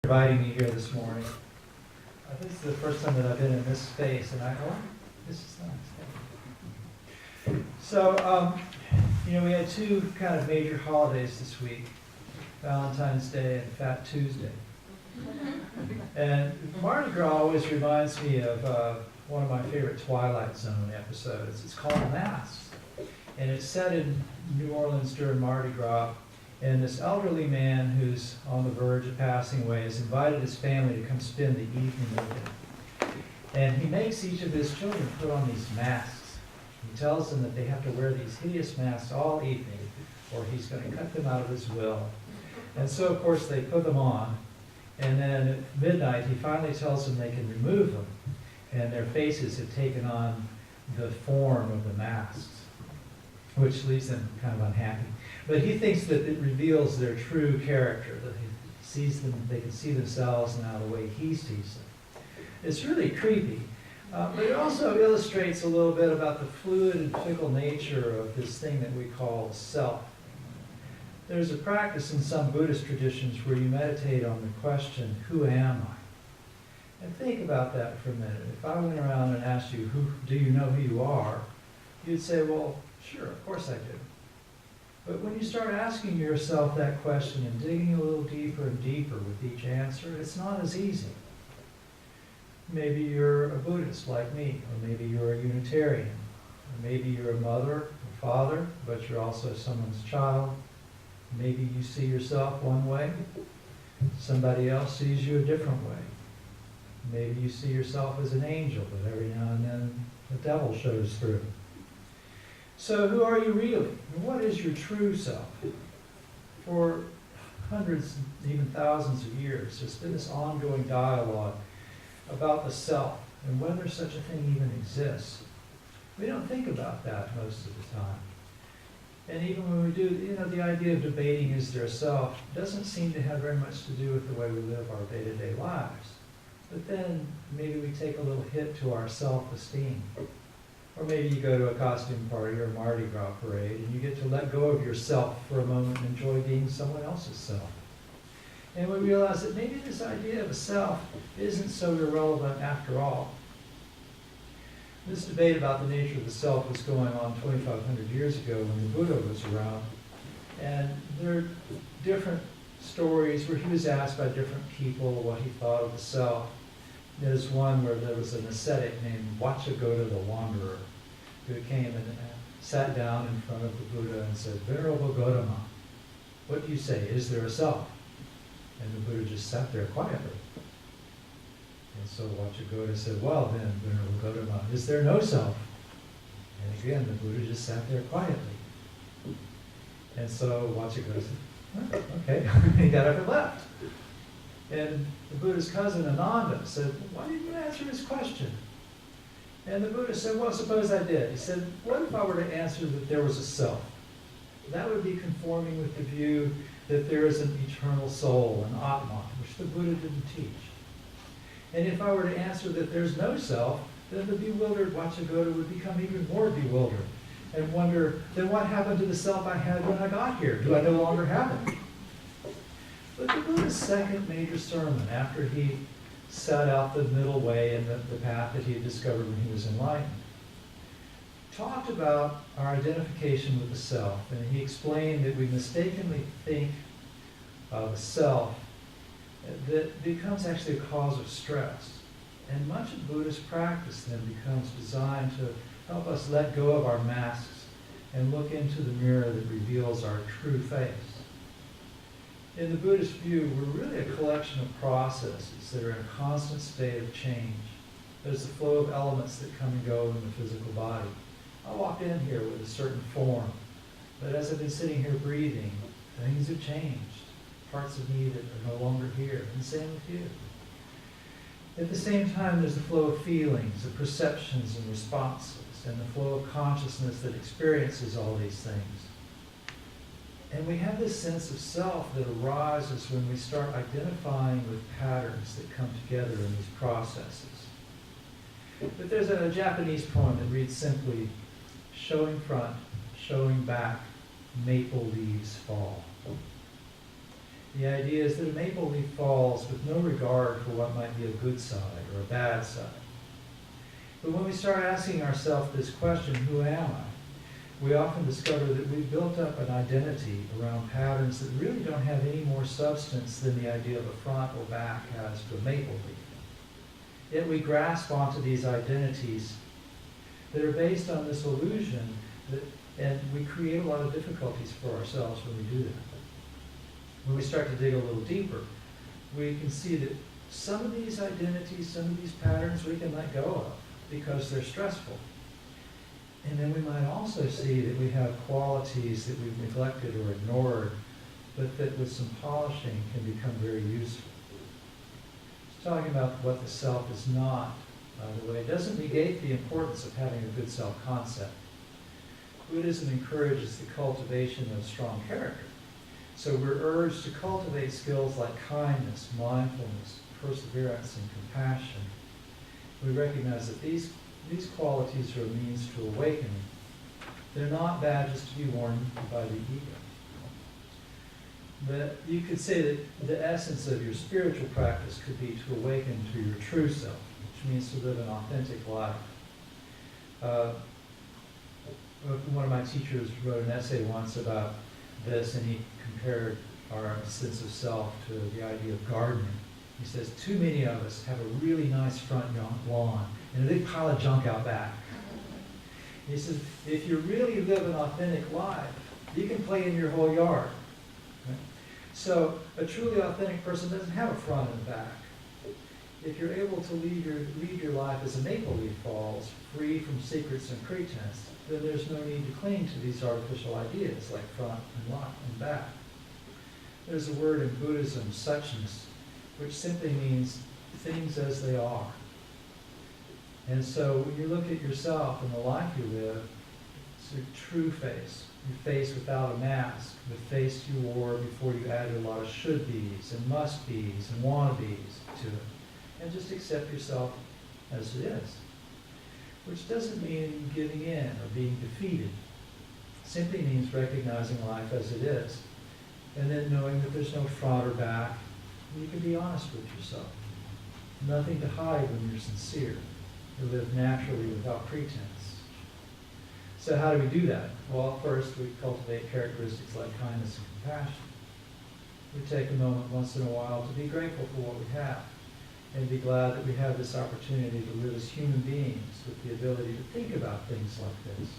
Inviting me here this morning. This is the first time that I've been in this space, and this is nice. So, we had two kind of major holidays this week, Valentine's Day and Fat Tuesday. And Mardi Gras always reminds me of one of my favorite Twilight Zone episodes. It's called Masks, and it's set in New Orleans during Mardi Gras. And this elderly man who's on the verge of passing away has invited his family to come spend the evening with him. And he makes each of his children put on these masks. He tells them that they have to wear these hideous masks all evening, or he's going to cut them out of his will. And so, of course, they put them on. And then at midnight, he finally tells them they can remove them. And their faces have taken on the form of the masks, which leaves them kind of unhappy. But he thinks that it reveals their true character, that he sees them, they can see themselves now the way he sees them. It's really creepy, but it also illustrates a little bit about the fluid and fickle nature of this thing that we call self. There's a practice in some Buddhist traditions where you meditate on the question, who am I? And think about that for a minute. If I went around and asked you, do you know who you are? You'd say, well, sure, of course I do. But when you start asking yourself that question and digging a little deeper and deeper with each answer, it's not as easy. Maybe you're a Buddhist like me, or maybe you're a Unitarian, or maybe you're a mother or father, but you're also someone's child. Maybe you see yourself one way, somebody else sees you a different way. Maybe you see yourself as an angel, but every now and then the devil shows through. So who are you really? And what is your true self? For hundreds, even thousands of years, there's been this ongoing dialogue about the self and whether such a thing even exists. We don't think about that most of the time. And even when we do, the idea of debating is there a self doesn't seem to have very much to do with the way we live our day-to-day lives. But then maybe we take a little hit to our self-esteem. Or maybe you go to a costume party or a Mardi Gras parade and you get to let go of yourself for a moment and enjoy being someone else's self. And we realize that maybe this idea of a self isn't so irrelevant after all. This debate about the nature of the self was going on 2,500 years ago when the Buddha was around. And there are different stories where he was asked by different people what he thought of the self. There's one where there was an ascetic named Volusia the Wanderer who came and sat down in front of the Buddha and said, "Venerable Gautama, what do you say? Is there a self?" And the Buddha just sat there quietly. And so Volusia said, "Well then, Venerable Gautama, is there no self?" And again, the Buddha just sat there quietly. And so Volusia said, "Oh, okay." He got up and left. And the Buddha's cousin Ananda said, "Why didn't you answer his question?" And the Buddha said, "Well, suppose I did." He said, "What if I were to answer that there was a self?" That would be conforming with the view that there is an eternal soul, an Atma, which the Buddha didn't teach. And if I were to answer that there's no self, then the bewildered Volusia would become even more bewildered and wonder, then what happened to the self I had when I got here? Do I no longer have it? But the Buddha's second major sermon, after he set out the middle way and the path that he had discovered when he was enlightened, talked about our identification with the self. And he explained that we mistakenly think of a self that becomes actually a cause of stress. And much of Buddhist practice then becomes designed to help us let go of our masks and look into the mirror that reveals our true face. In the Buddhist view, we're really a collection of processes that are in a constant state of change. There's the flow of elements that come and go in the physical body. I walked in here with a certain form, but as I've been sitting here breathing, things have changed. Parts of me that are no longer here, and the same with you. At the same time, there's the flow of feelings, of perceptions and responses, and the flow of consciousness that experiences all these things. And we have this sense of self that arises when we start identifying with patterns that come together in these processes. But there's a Japanese poem that reads simply, "Showing front, showing back, maple leaves fall." The idea is that a maple leaf falls with no regard for what might be a good side or a bad side. But when we start asking ourselves this question, who am I? We often discover that we've built up an identity around patterns that really don't have any more substance than the idea of a front or back has to a maple leaf. Yet we grasp onto these identities that are based on this illusion, and we create a lot of difficulties for ourselves when we do that. When we start to dig a little deeper, we can see that some of these identities, some of these patterns we can let go of because they're stressful. And then we might also see that we have qualities that we've neglected or ignored, but that with some polishing can become very useful. It's talking about what the self is not, by the way. It doesn't negate the importance of having a good self-concept. Buddhism encourages the cultivation of strong character. So we're urged to cultivate skills like kindness, mindfulness, perseverance, and compassion. We recognize that these qualities are a means to awakening. They're not badges to be worn by the ego. But you could say that the essence of your spiritual practice could be to awaken to your true self, which means to live an authentic life. One of my teachers wrote an essay once about this, and he compared our sense of self to the idea of gardening. He says, too many of us have a really nice front lawn and a big pile of junk out back. He says, if you really live an authentic life, you can play in your whole yard. Right? So a truly authentic person doesn't have a front and a back. If you're able to lead your life as a maple leaf falls, free from secrets and pretense, then there's no need to cling to these artificial ideas like front and back. There's a word in Buddhism, suchness, which simply means things as they are. And so when you look at yourself and the life you live, it's your true face, your face without a mask, the face you wore before you added a lot of should-bes and must-bes and wanna-bes to it. And just accept yourself as it is. Which doesn't mean giving in or being defeated. It simply means recognizing life as it is. And then knowing that there's no front or back. You can be honest with yourself. Nothing to hide when you're sincere. You live naturally without pretense. So how do we do that? Well, first we cultivate characteristics like kindness and compassion. We take a moment once in a while to be grateful for what we have and be glad that we have this opportunity to live as human beings with the ability to think about things like this.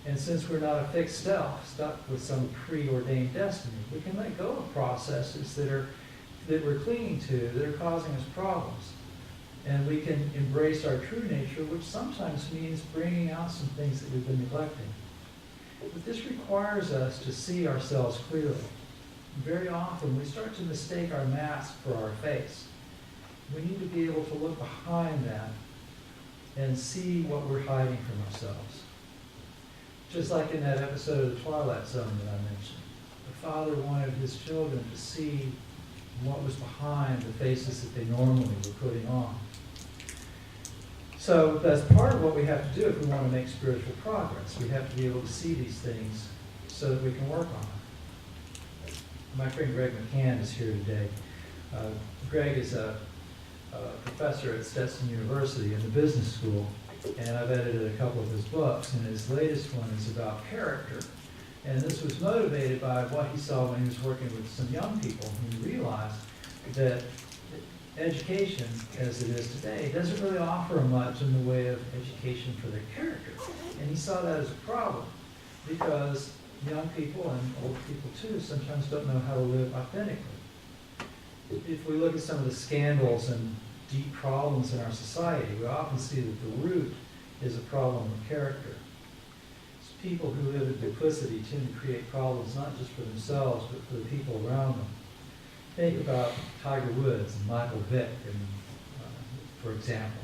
And since we're not a fixed self, stuck with some preordained destiny, we can let go of processes that we're clinging to, that are causing us problems. And we can embrace our true nature, which sometimes means bringing out some things that we've been neglecting. But this requires us to see ourselves clearly. Very often, we start to mistake our mask for our face. We need to be able to look behind that and see what we're hiding from ourselves. Just like in that episode of The Twilight Zone that I mentioned. The father wanted his children to see what was behind the faces that they normally were putting on. So that's part of what we have to do if we want to make spiritual progress. We have to be able to see these things so that we can work on them. My friend Greg McCann is here today. Greg is a professor at Stetson University in the business school, and I've edited a couple of his books, and his latest one is about character. And this was motivated by what he saw when he was working with some young people. He realized that education, as it is today, doesn't really offer much in the way of education for their character. And he saw that as a problem because young people and old people too sometimes don't know how to live authentically. If we look at some of the scandals and deep problems in our society, we often see that the root is a problem of character. People who live in duplicity tend to create problems not just for themselves, but for the people around them. Think about Tiger Woods and Michael Vick, for example.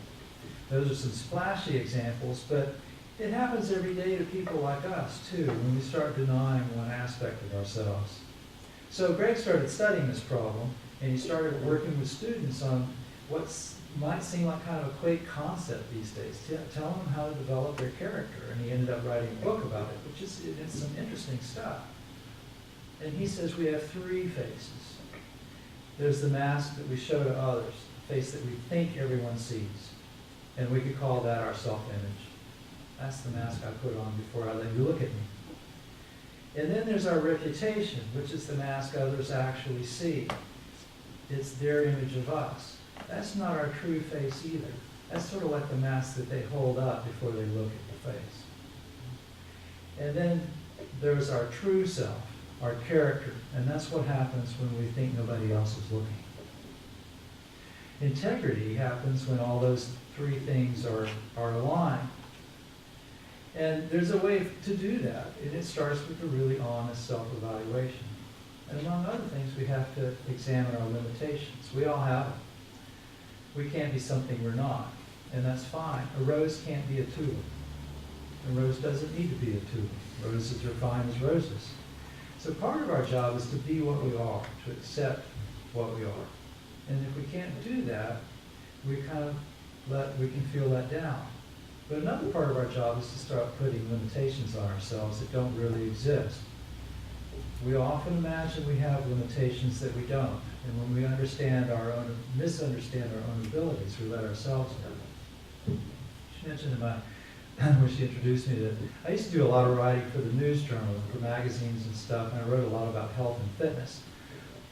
Those are some splashy examples, but it happens every day to people like us, too, when we start denying one aspect of ourselves. So Greg started studying this problem, and he started working with students on what might seem like kind of a quaint concept these days, telling them how to develop their character. And he ended up writing a book about it, which is it's some interesting stuff. And he says we have three faces. There's the mask that we show to others, the face that we think everyone sees. And we could call that our self-image. That's the mask I put on before I let you look at me. And then there's our reputation, which is the mask others actually see. It's their image of us. That's not our true face either. That's sort of like the mask that they hold up before they look at the face. And then there's our true self, our character, and that's what happens when we think nobody else is looking. Integrity happens when all those three things are aligned. And there's a way to do that, and it starts with a really honest self-evaluation. And among other things, we have to examine our limitations. We all have them. We can't be something we're not, and that's fine. A rose can't be a tulip. A rose doesn't need to be a tulip. Roses are fine as roses. So part of our job is to be what we are, to accept what we are. And if we can't do that, we can feel let down. But another part of our job is to start putting limitations on ourselves that don't really exist. We often imagine we have limitations that we don't. And when we misunderstand our own abilities, we let ourselves down. She mentioned when she introduced me that I used to do a lot of writing for the news journal, for magazines and stuff, and I wrote a lot about health and fitness.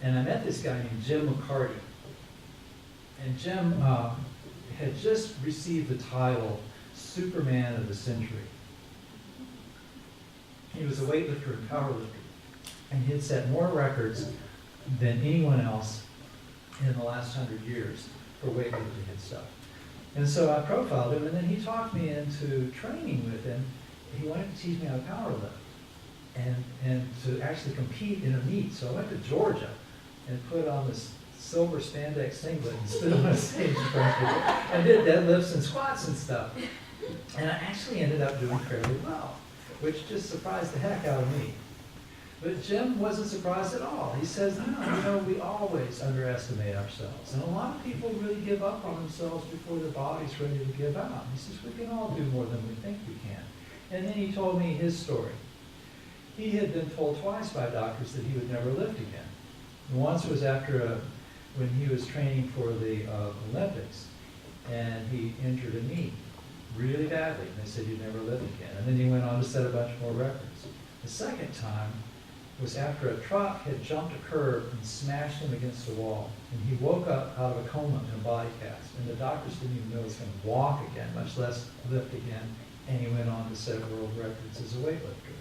And I met this guy named Jim McCarty. And Jim had just received the title Superman of the Century. He was a weightlifter and powerlifter, and he had set more records than anyone else in the last 100 years for weightlifting and stuff. And so I profiled him, and then he talked me into training with him. He wanted to teach me how to powerlift and to actually compete in a meet. So I went to Georgia and put on this silver spandex singlet and stood on a stage in front of people and did deadlifts and squats and stuff. And I actually ended up doing fairly well, which just surprised the heck out of me. But Jim wasn't surprised at all. He says, no, we always underestimate ourselves. And a lot of people really give up on themselves before their body's ready to give out. He says, we can all do more than we think we can. And then he told me his story. He had been told twice by doctors that he would never lift again. And once was when he was training for the Olympics, and he injured a knee really badly. And they said he'd never lift again. And then he went on to set a bunch more records. The second time was after a truck had jumped a curb and smashed him against the wall. And he woke up out of a coma in a body cast. And the doctors didn't even know he was going to walk again, much less lift again. And he went on to set world records as a weightlifter.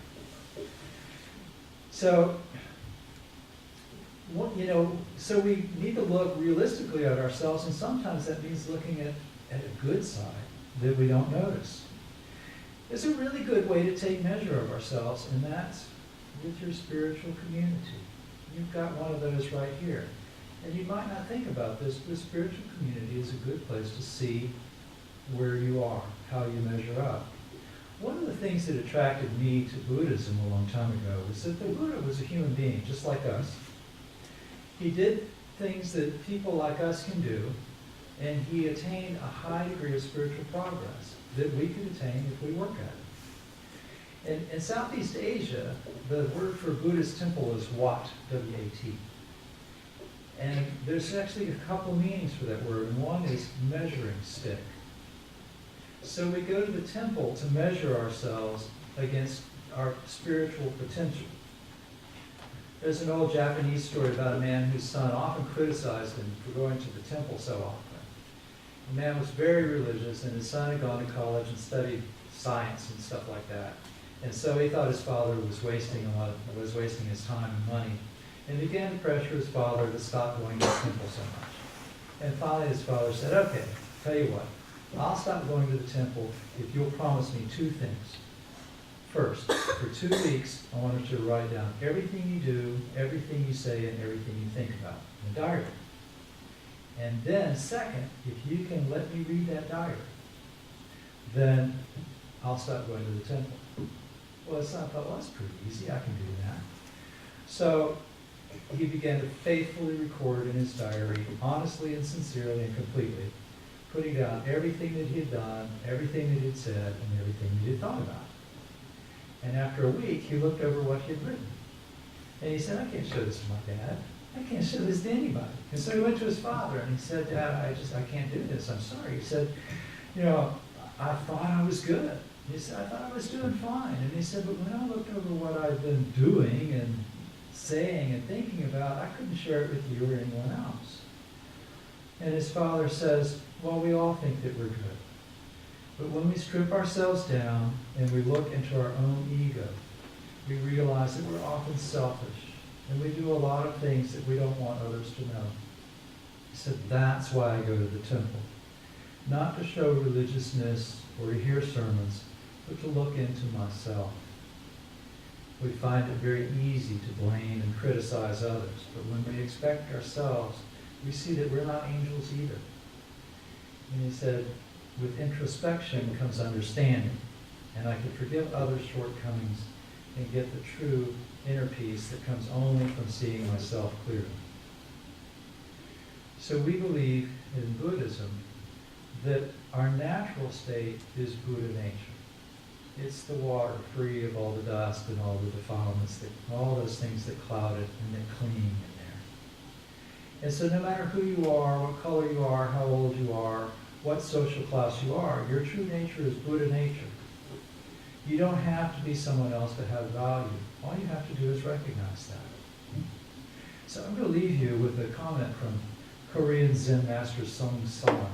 So, so we need to look realistically at ourselves, and sometimes that means looking at a good side that we don't notice. There's a really good way to take measure of ourselves, and that's with your spiritual community. You've got one of those right here. And you might not think about this, but the spiritual community is a good place to see where you are, how you measure up. One of the things that attracted me to Buddhism a long time ago was that the Buddha was a human being, just like us. He did things that people like us can do, and he attained a high degree of spiritual progress that we could attain if we work at it. In Southeast Asia, the word for Buddhist temple is Wat, W-A-T. And there's actually a couple meanings for that word, and one is measuring stick. So we go to the temple to measure ourselves against our spiritual potential. There's an old Japanese story about a man whose son often criticized him for going to the temple so often. The man was very religious, and his son had gone to college and studied science and stuff like that. And so he thought his father was wasting his time and money, and began to pressure his father to stop going to the temple so much. And finally his father said, okay, tell you what, I'll stop going to the temple if you'll promise me two things. First, for 2 weeks, I want you to write down everything you do, everything you say, and everything you think about in a diary. And then, second, if you can let me read that diary, then I'll stop going to the temple. Well, his son thought, well, that's pretty easy. I can do that. So he began to faithfully record in his diary, honestly and sincerely and completely, putting down everything that he had done, everything that he had said, and everything that he had thought about. And after a week, he looked over what he had written. And he said, I can't show this to my dad. I can't show this to anybody. And so he went to his father and he said, Dad, I can't do this. I'm sorry. He said, I thought I was good. He said, I thought I was doing fine. And he said, but when I looked over what I've been doing and saying and thinking about, I couldn't share it with you or anyone else. And his father says, well, we all think that we're good. But when we strip ourselves down and we look into our own ego, we realize that we're often selfish and we do a lot of things that we don't want others to know. He said, that's why I go to the temple. Not to show religiousness or to hear sermons, but to look into myself. We find it very easy to blame and criticize others, but when we expect ourselves, we see that we're not angels either. And he said, with introspection comes understanding, and I can forgive others' shortcomings and get the true inner peace that comes only from seeing myself clearly. So we believe in Buddhism that our natural state is Buddha nature. It's the water free of all the dust and all the defilements, all those things that cloud it and that cling in there. And so no matter who you are, what color you are, how old you are, what social class you are, your true nature is Buddha nature. You don't have to be someone else to have value. All you have to do is recognize that. So I'm going to leave you with a comment from Korean Zen master Sung San,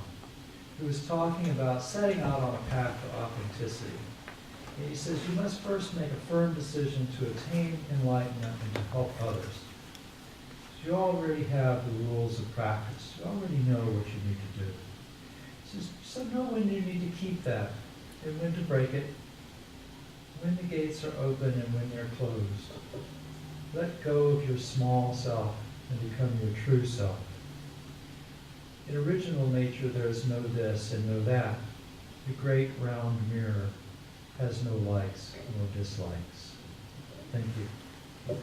who was talking about setting out on a path to authenticity. And he says, you must first make a firm decision to attain enlightenment and to help others. So you already have the rules of practice. You already know what you need to do. He says, so know when you need to keep that and when to break it, when the gates are open and when they're closed. Let go of your small self and become your true self. In original nature, there is no this and no that. The great round mirror has no likes nor dislikes. Thank you.